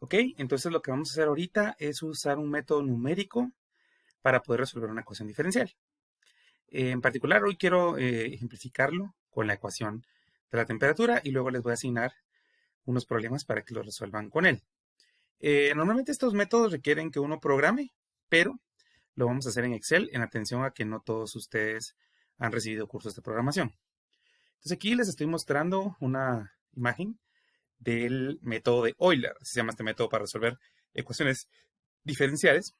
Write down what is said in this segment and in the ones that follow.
Ok, entonces lo que vamos a hacer ahorita es usar un método numérico para poder resolver una ecuación diferencial. En particular, hoy quiero ejemplificarlo con la ecuación de la temperatura y luego les voy a asignar unos problemas para que lo resuelvan con él. Normalmente estos métodos requieren que uno programe, pero lo vamos a hacer en Excel en atención a que no todos ustedes han recibido cursos de programación. Entonces aquí les estoy mostrando una imagen del método de Euler. Así se llama este método para resolver ecuaciones diferenciales.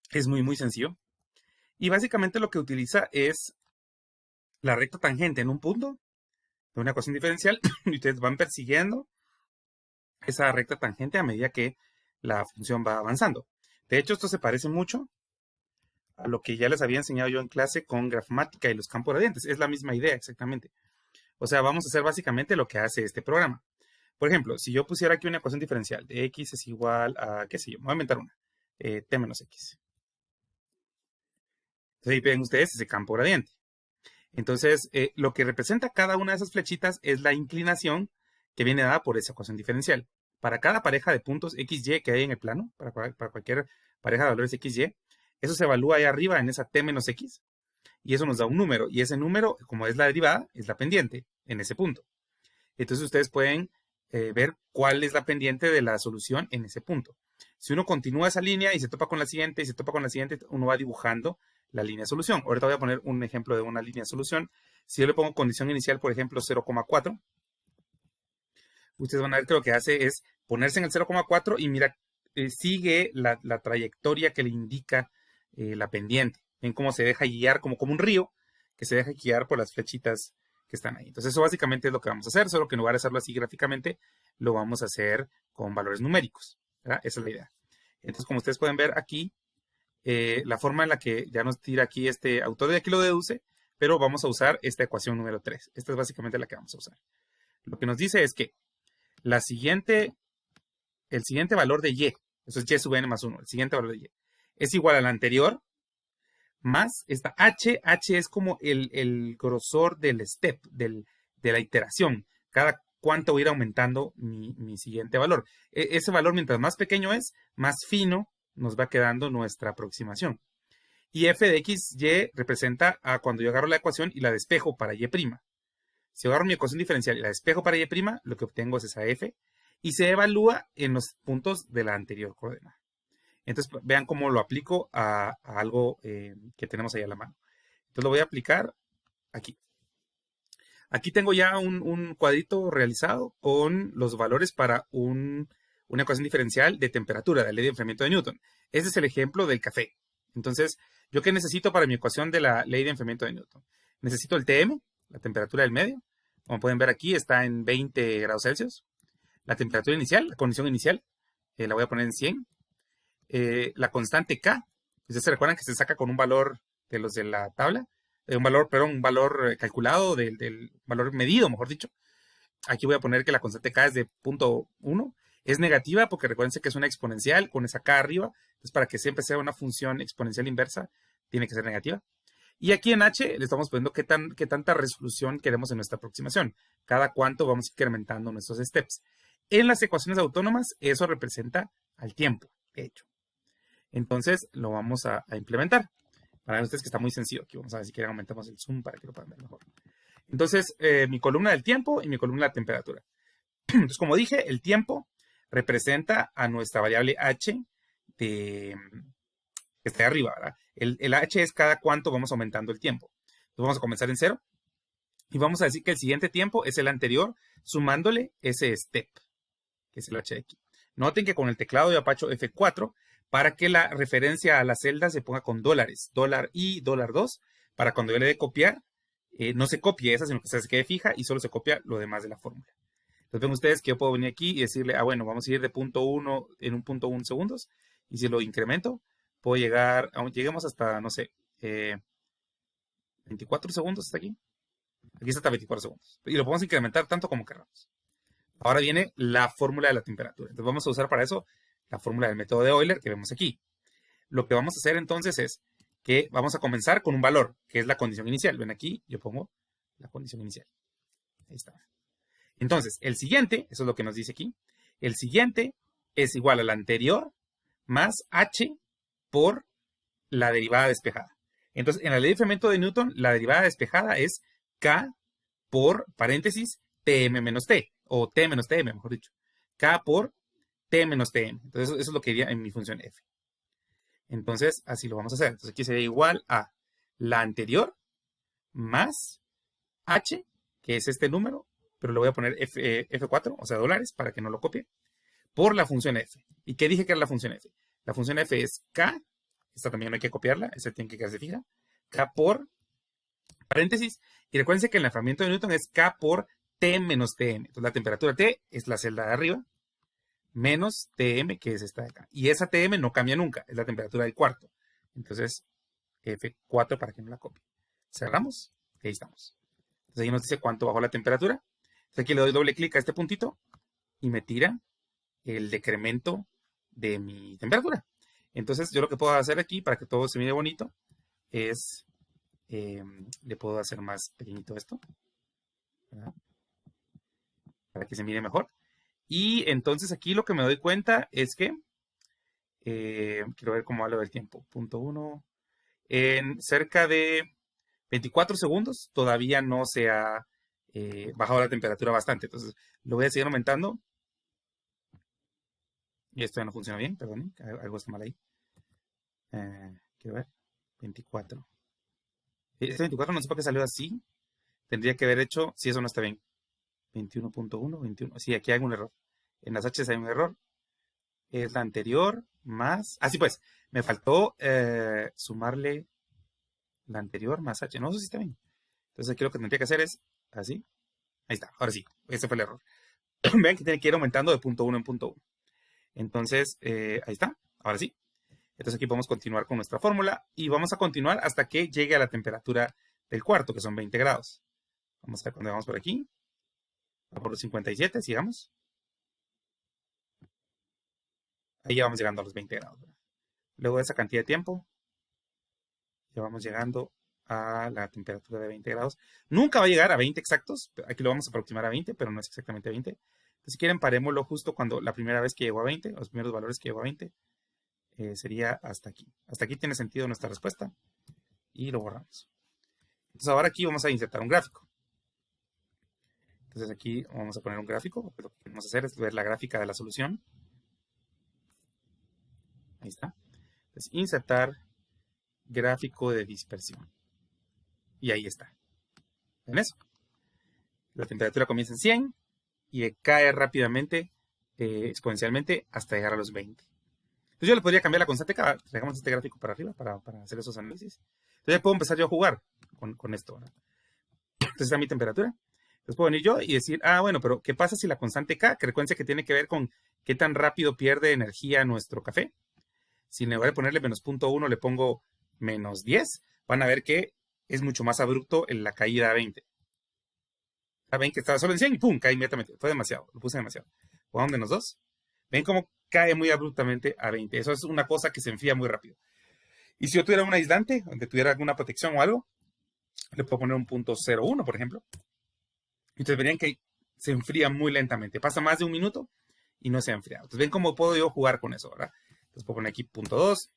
Es muy sencillo. Y básicamente lo que utiliza es la recta tangente en un punto de una ecuación diferencial y ustedes van persiguiendo esa recta tangente a medida que la función va avanzando. De hecho, esto se parece mucho a lo que ya les había enseñado yo en clase con gramática y los campos gradientes. Es la misma idea exactamente. O sea, vamos a hacer básicamente lo que hace este programa. Por ejemplo, si yo pusiera aquí una ecuación diferencial de x es igual a, qué sé yo, me voy a inventar una, t menos x. Entonces ahí ven ustedes ese campo gradiente. Entonces, lo que representa cada una de esas flechitas es la inclinación que viene dada por esa ecuación diferencial. Para cada pareja de puntos XY que hay en el plano, para cualquier pareja de valores XY, eso se evalúa ahí arriba en esa t menos x, y eso nos da un número, y ese número, como es la derivada, es la pendiente en ese punto. Entonces ustedes pueden ver cuál es la pendiente de la solución en ese punto. Si uno continúa esa línea y se topa con la siguiente y se topa con la siguiente, uno va dibujando la línea de solución. Ahorita voy a poner un ejemplo de una línea de solución. Si yo le pongo condición inicial, por ejemplo, 0,4, ustedes van a ver que lo que hace es ponerse en el 0,4 y mira, sigue la trayectoria que le indica la pendiente. Ven cómo se deja guiar como un río que se deja guiar por las flechitas que están ahí. Entonces eso básicamente es lo que vamos a hacer, solo que en lugar de hacerlo así gráficamente, lo vamos a hacer con valores numéricos, ¿verdad? Esa es la idea. Entonces, como ustedes pueden ver aquí, la forma en la que ya nos tira aquí este autor de aquí lo deduce, pero vamos a usar esta ecuación número 3. Esta es básicamente la que vamos a usar. Lo que nos dice es que el siguiente valor de y, eso es y sub n más 1, el siguiente valor de y, es igual al anterior, más esta h es como el grosor del step, de la iteración. Cada cuánto voy a ir aumentando mi siguiente valor. Ese valor, mientras más pequeño es, más fino nos va quedando nuestra aproximación. Y f de x, y representa a cuando yo agarro la ecuación y la despejo para y'. Si yo agarro mi ecuación diferencial y la despejo para y', lo que obtengo es esa f, y se evalúa en los puntos de la anterior coordenada. Entonces, vean cómo lo aplico a algo que tenemos ahí a la mano. Entonces, lo voy a aplicar aquí. Aquí tengo ya un cuadrito realizado con los valores para una ecuación diferencial de temperatura, de la ley de enfriamiento de Newton. Este es el ejemplo del café. Entonces, ¿yo qué necesito para mi ecuación de la ley de enfriamiento de Newton? Necesito el Tm, la temperatura del medio. Como pueden ver aquí, está en 20 grados Celsius. La temperatura inicial, la condición inicial, la voy a poner en 100. La constante K, ustedes se recuerdan que se saca con un valor de los de la tabla, un valor calculado del valor medido, mejor dicho. Aquí voy a poner que la constante K es de 0.1. Es negativa porque recuérdense que es una exponencial con esa K arriba. Entonces, para que siempre sea una función exponencial inversa, tiene que ser negativa. Y aquí en H le estamos poniendo qué tanta resolución queremos en nuestra aproximación. Cada cuánto vamos incrementando nuestros steps. En las ecuaciones autónomas, eso representa al tiempo, de hecho. Entonces lo vamos a implementar. Para ustedes que está muy sencillo. Aquí vamos a ver si quieren aumentamos el zoom para que lo puedan ver mejor. Entonces, mi columna del tiempo y mi columna de la temperatura. Entonces, como dije, el tiempo representa a nuestra variable h que está ahí arriba, ¿verdad? El h es cada cuánto vamos aumentando el tiempo. Entonces, vamos a comenzar en 0 y vamos a decir que el siguiente tiempo es el anterior sumándole ese step, que es el h de aquí. Noten que con el teclado yo apacho F4 para que la referencia a la celda se ponga con dólares, dólar y dólar 2, para cuando yo le dé copiar, no se copie esa, sino que se quede fija y solo se copia lo demás de la fórmula. Entonces ven ustedes que yo puedo venir aquí y decirle, bueno, vamos a ir de punto 1 en un punto 1 segundos, y si lo incremento, puedo llegar, lleguemos hasta, no sé, 24 segundos hasta aquí. Aquí está hasta 24 segundos. Y lo podemos incrementar tanto como queramos. Ahora viene la fórmula de la temperatura. Entonces vamos a usar para eso la fórmula del método de Euler que vemos aquí. Lo que vamos a hacer entonces es que vamos a comenzar con un valor, que es la condición inicial. Ven aquí, yo pongo la condición inicial. Ahí está. Entonces, el siguiente, eso es lo que nos dice aquí, el siguiente es igual a la anterior más h por la derivada despejada. Entonces, en la ley de enfriamiento de Newton, la derivada despejada es K por paréntesis Tm menos T, o T menos Tm, mejor dicho. K por T menos Tm. Entonces, eso es lo que iría en mi función f. Entonces, así lo vamos a hacer. Entonces, aquí sería igual a la anterior más h, que es este número, pero le voy a poner F4, o sea, dólares, para que no lo copie, por la función f. ¿Y qué dije que era la función f? La función f es K, esta también no hay que copiarla, esta tiene que quedarse fija, K por paréntesis, y recuérdense que el enfriamiento de Newton es K por T menos Tm. Entonces, la temperatura T es la celda de arriba, menos Tm, que es esta de acá. Y esa Tm no cambia nunca, es la temperatura del cuarto. Entonces, F4 para que no la copie. Cerramos, y ahí estamos. Entonces ahí nos dice cuánto bajó la temperatura. Entonces aquí le doy doble clic a este puntito y me tira el decremento de mi temperatura. Entonces yo lo que puedo hacer aquí para que todo se mire bonito es, le puedo hacer más pequeñito esto, ¿verdad? Para que se mire mejor. Y entonces aquí lo que me doy cuenta es que, quiero ver cómo hablo del tiempo, punto 1, en cerca de 24 segundos todavía no se ha bajado la temperatura bastante. Entonces lo voy a seguir aumentando. Y esto ya no funciona bien, perdón, algo está mal ahí. Quiero ver, 24. Este 24 no sé por qué salió así. Tendría que haber hecho, si eso no está bien, 21.1, 21. Sí, aquí hay un error. En las H hay un error. Es la anterior más... Así pues, me faltó sumarle la anterior más H. No, eso sí está bien. Entonces aquí lo que tendría que hacer es así. Ahí está, ahora sí. Ese fue el error. Vean que tiene que ir aumentando de punto 1 en punto 1. Entonces, ahí está. Ahora sí. Entonces aquí podemos continuar con nuestra fórmula y vamos a continuar hasta que llegue a la temperatura del cuarto, que son 20 grados. Vamos a ver cuando vamos por aquí. A por los 57, sigamos. Ahí ya vamos llegando a los 20 grados. Luego de esa cantidad de tiempo, ya vamos llegando a la temperatura de 20 grados. Nunca va a llegar a 20 exactos. Aquí lo vamos a aproximar a 20, pero no es exactamente 20. Entonces, si quieren, parémoslo justo cuando la primera vez que llegó a 20, los primeros valores que llegó a 20, sería hasta aquí. Hasta aquí tiene sentido nuestra respuesta. Y lo borramos. Entonces, ahora aquí vamos a insertar un gráfico. Entonces, aquí vamos a poner un gráfico. Lo que queremos hacer es ver la gráfica de la solución. Ahí está. Entonces, insertar gráfico de dispersión. Y ahí está. ¿Ven eso? La temperatura comienza en 100 y cae rápidamente, exponencialmente, hasta llegar a los 20. Entonces yo le podría cambiar la constante K. Dejamos este gráfico para arriba para hacer esos análisis. Entonces ya puedo empezar yo a jugar con esto, ¿verdad? Entonces está mi temperatura. Entonces puedo venir yo y decir, bueno, pero ¿qué pasa si la constante K, que recuerden que tiene que ver con qué tan rápido pierde energía nuestro café? Si en lugar de ponerle menos 0.1 le pongo menos 10, van a ver que es mucho más abrupto en la caída a 20. Ven que estaba solo en 100 y ¡pum! Cae inmediatamente. Fue demasiado, lo puse demasiado. Pongamos menos 2. Ven cómo cae muy abruptamente a 20. Eso es una cosa que se enfría muy rápido. Y si yo tuviera un aislante, donde tuviera alguna protección o algo, le puedo poner un punto 0.1, por ejemplo. Entonces verían que se enfría muy lentamente. Pasa más de un minuto y no se ha enfriado. Entonces ven cómo puedo yo jugar con eso, ¿verdad? Entonces puedo poner aquí punto 2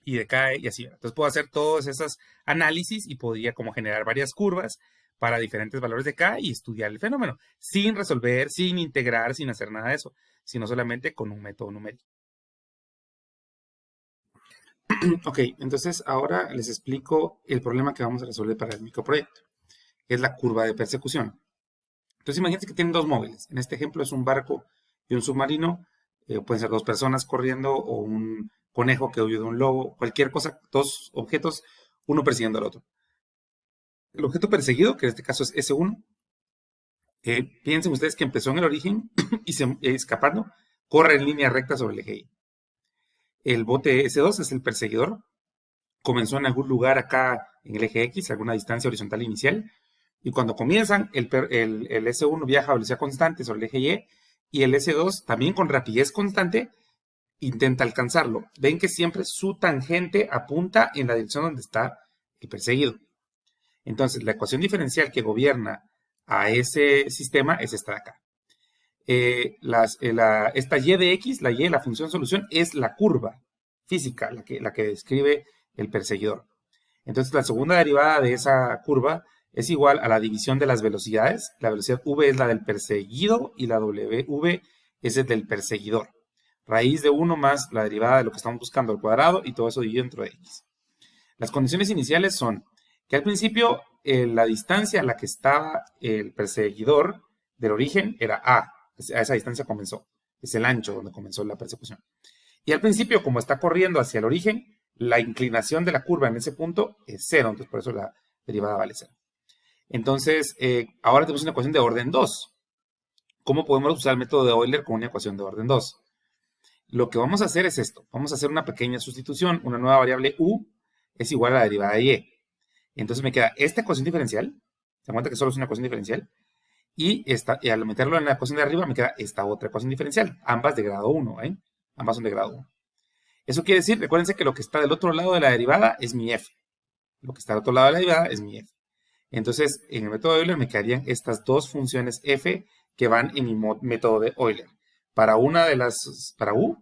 y decae y así, ¿verdad? Entonces puedo hacer todos esos análisis y podría como generar varias curvas para diferentes valores de K y estudiar el fenómeno, sin resolver, sin integrar, sin hacer nada de eso, sino solamente con un método numérico. Ok, entonces ahora les explico el problema que vamos a resolver para el microproyecto, que es la curva de persecución. Entonces imagínense que tienen dos móviles. En este ejemplo es un barco y un submarino. Pueden ser dos personas corriendo o un conejo que huye de un lobo, cualquier cosa, dos objetos, uno persiguiendo al otro. El objeto perseguido, que en este caso es S1, piensen ustedes que empezó en el origen y escapando, corre en línea recta sobre el eje Y. El bote S2 es el perseguidor, comenzó en algún lugar acá en el eje X, alguna distancia horizontal inicial, y cuando comienzan, el S1 viaja a velocidad constante sobre el eje Y, y el S2 también con rapidez constante intenta alcanzarlo. Ven que siempre su tangente apunta en la dirección donde está el perseguido. Entonces, la ecuación diferencial que gobierna a ese sistema es esta de acá. esta y de x, la función solución, es la curva física, la que describe el perseguidor. Entonces, la segunda derivada de esa curva es igual a la división de las velocidades. La velocidad v es la del perseguido y la w es el del perseguidor. Raíz de 1 más la derivada de lo que estamos buscando al cuadrado y todo eso dividido entre x. Las condiciones iniciales son que al principio la distancia a la que estaba el perseguidor del origen era a. A esa distancia comenzó. Es el ancho donde comenzó la persecución. Y al principio, como está corriendo hacia el origen, la inclinación de la curva en ese punto es 0. Entonces, por eso la derivada vale 0. Entonces, ahora tenemos una ecuación de orden 2. ¿Cómo podemos usar el método de Euler con una ecuación de orden 2? Lo que vamos a hacer es esto. Vamos a hacer una pequeña sustitución. Una nueva variable u es igual a la derivada de y. Entonces me queda esta ecuación diferencial. Se dan cuenta que solo es una ecuación diferencial. Y al meterlo en la ecuación de arriba me queda esta otra ecuación diferencial. Ambas de grado 1. Ambas son de grado 1. Eso quiere decir, recuérdense que lo que está del otro lado de la derivada es mi f. Lo que está del otro lado de la derivada es mi f. Entonces, en el método de Euler me quedarían estas dos funciones f que van en mi método de Euler. Para una de las, para u,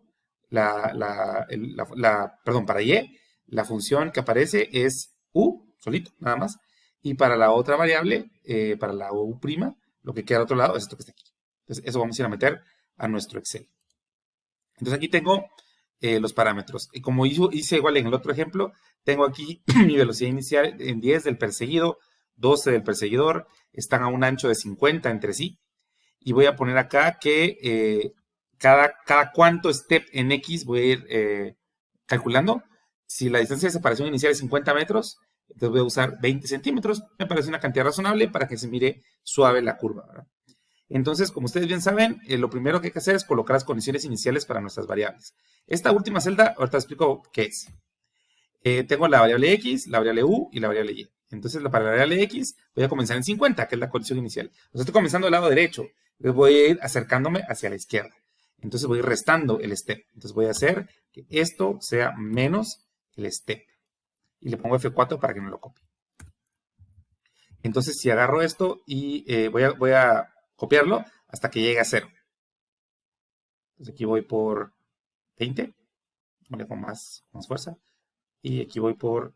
perdón, para y, la función que aparece es u, solito, nada más. Y para la otra variable, para la u', lo que queda al otro lado es esto que está aquí. Entonces, eso vamos a ir a meter a nuestro Excel. Entonces, aquí tengo los parámetros. Y como hice igual en el otro ejemplo, tengo aquí mi velocidad inicial en 10 del perseguido, 12 del perseguidor, están a un ancho de 50 entre sí. Y voy a poner acá que cada cuánto step en X voy a ir calculando. Si la distancia de separación inicial es 50 metros, entonces voy a usar 20 centímetros. Me parece una cantidad razonable para que se mire suave la curva, ¿verdad? Entonces, como ustedes bien saben, lo primero que hay que hacer es colocar las condiciones iniciales para nuestras variables. Esta última celda, ahorita les explico qué es. Tengo la variable x, la variable u y la variable y. Entonces, para la variable x voy a comenzar en 50, que es la condición inicial. Entonces, estoy comenzando del lado derecho. Entonces, voy a ir acercándome hacia la izquierda. Entonces, voy a ir restando el step. Entonces, voy a hacer que esto sea menos el step. Y le pongo F4 para que no lo copie. Entonces, si agarro esto y voy a copiarlo hasta que llegue a 0. Entonces, aquí voy por 20. Vale, con más fuerza. Y aquí voy por,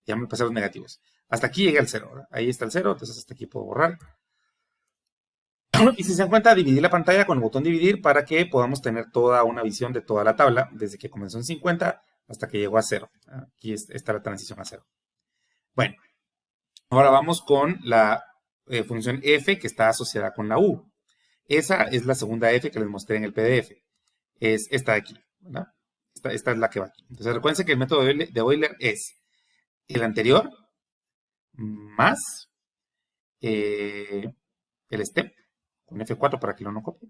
ya me pasé los negativos. Hasta aquí llega el 0. ¿verdad? Ahí está el 0, entonces hasta aquí puedo borrar. Y si se dan cuenta, dividí la pantalla con el botón dividir para que podamos tener toda una visión de toda la tabla, desde que comenzó en 50 hasta que llegó a 0. Aquí está la transición a 0. Bueno, ahora vamos con la función f que está asociada con la u. Esa es la segunda f que les mostré en el PDF. Es esta de aquí, ¿verdad? Esta es la que va aquí. Entonces recuerden que el método de Euler es el anterior más el step con F4 para que no copie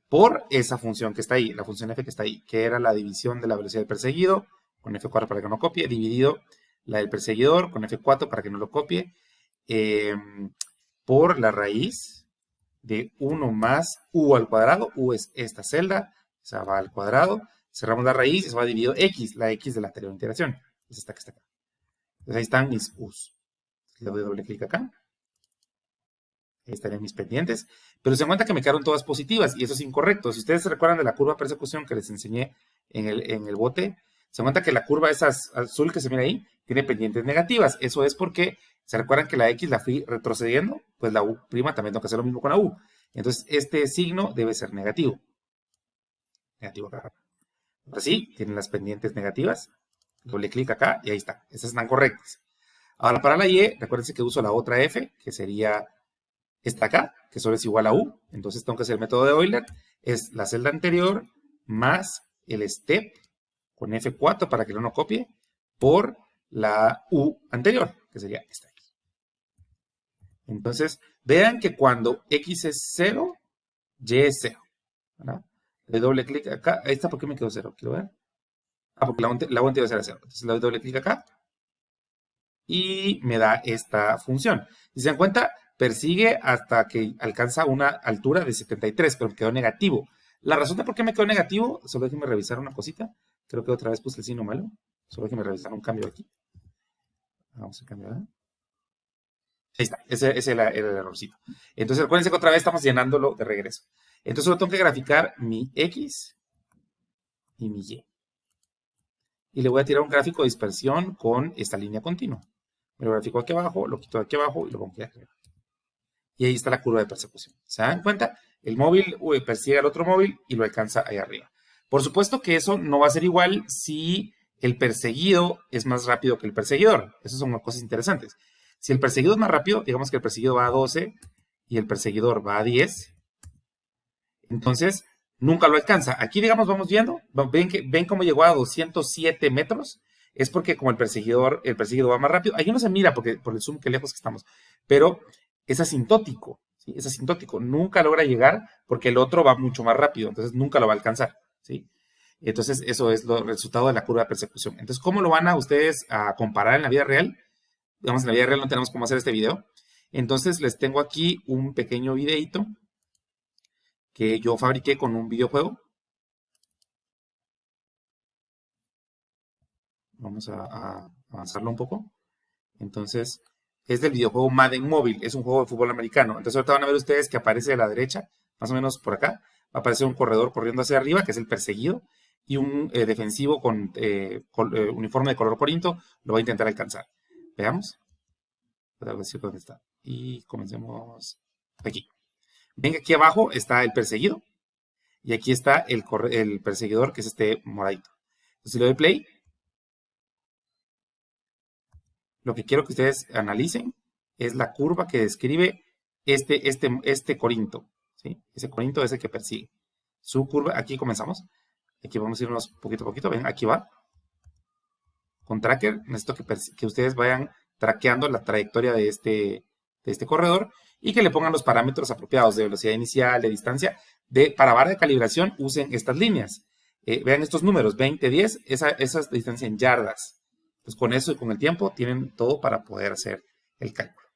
por esa función que está ahí, la función f que está ahí, que era la división de la velocidad del perseguido con F4 para que no copie, dividido la del perseguidor con F4 para que no lo copie, por la raíz de 1 más u al cuadrado. U es esta celda, esa va al cuadrado. Cerramos la raíz y se va dividido x, la x de la anterior iteración. Es esta que está acá. Entonces ahí están mis u's. Le doy doble clic acá. Ahí estarían mis pendientes. Pero se dan cuenta que me quedaron todas positivas y eso es incorrecto. Si ustedes se recuerdan de la curva de persecución que les enseñé en el bote, se dan cuenta que la curva esa azul que se mira ahí tiene pendientes negativas. Eso es porque se recuerdan que la x la fui retrocediendo, pues la u' también tengo que hacer lo mismo con la u. Entonces este signo debe ser negativo. Negativo acá. Ahora sí, tienen las pendientes negativas. Doble clic acá y ahí está. Esas están correctas. Ahora para la y, recuérdense que uso la otra f, que sería esta acá, que solo es igual a u. Entonces tengo que hacer el método de Euler. Es la celda anterior más el step con F4 para que no copie por la u anterior, que sería esta aquí. Entonces, vean que cuando x es 0, y es 0. ¿verdad? Le doy doble clic acá. Ahí está, ¿por qué me quedó 0? Quiero ver. Porque la u anterior será 0. Entonces le doy doble clic acá. Y me da esta función. Si se dan cuenta, persigue hasta que alcanza una altura de 73, pero me quedó negativo. La razón de por qué me quedó negativo, solo déjenme revisar una cosita. Creo que otra vez puse el signo malo. Solo déjenme revisar un cambio aquí. Vamos a cambiar. Ahí está, ese era el errorcito. Entonces, acuérdense que otra vez estamos llenándolo de regreso. Entonces, solo tengo que graficar mi X y mi Y. Y le voy a tirar un gráfico de dispersión con esta línea continua. Me lo grafico aquí abajo, lo quito de aquí abajo y lo pongo aquí arriba. Y ahí está la curva de persecución. ¿Se dan cuenta? El móvil persigue al otro móvil y lo alcanza ahí arriba. Por supuesto que eso no va a ser igual si el perseguido es más rápido que el perseguidor. Esas son cosas interesantes. Si el perseguido es más rápido, digamos que el perseguido va a 12 y el perseguidor va a 10, entonces nunca lo alcanza. Aquí, digamos, vamos viendo, ven cómo llegó a 207 metros. Es porque como el perseguido va más rápido. Ahí no se mira por el zoom que lejos que estamos, pero es asintótico, ¿sí? Es asintótico. Nunca logra llegar porque el otro va mucho más rápido, entonces nunca lo va a alcanzar, ¿sí? Entonces eso es el resultado de la curva de persecución. Entonces, ¿cómo lo van a ustedes a comparar en la vida real? Digamos, en la vida real no tenemos cómo hacer este video. Entonces les tengo aquí un pequeño videito que yo fabriqué con un videojuego. Vamos a avanzarlo un poco. Entonces, es del videojuego Madden Mobile. Es un juego de fútbol americano. Entonces, ahorita van a ver ustedes que aparece a la derecha, más o menos por acá. Va a aparecer un corredor corriendo hacia arriba, que es el perseguido. Y un defensivo con uniforme de color corinto lo va a intentar alcanzar. Veamos. Voy a decir dónde está. Y comencemos aquí. Ven que aquí abajo está el perseguido. Y aquí está el perseguidor, que es este moradito. Entonces, si le doy play, lo que quiero que ustedes analicen es la curva que describe este corinto, ¿sí? Ese corinto es el que persigue. Su curva, aquí comenzamos. Aquí vamos a irnos poquito a poquito. Ven, aquí va. Con tracker, necesito que ustedes vayan traqueando la trayectoria de este corredor y que le pongan los parámetros apropiados de velocidad inicial, de distancia. Para vara de calibración, usen estas líneas. Vean estos números, 20, 10, esa distancia en yardas. Pues con eso y con el tiempo tienen todo para poder hacer el cálculo.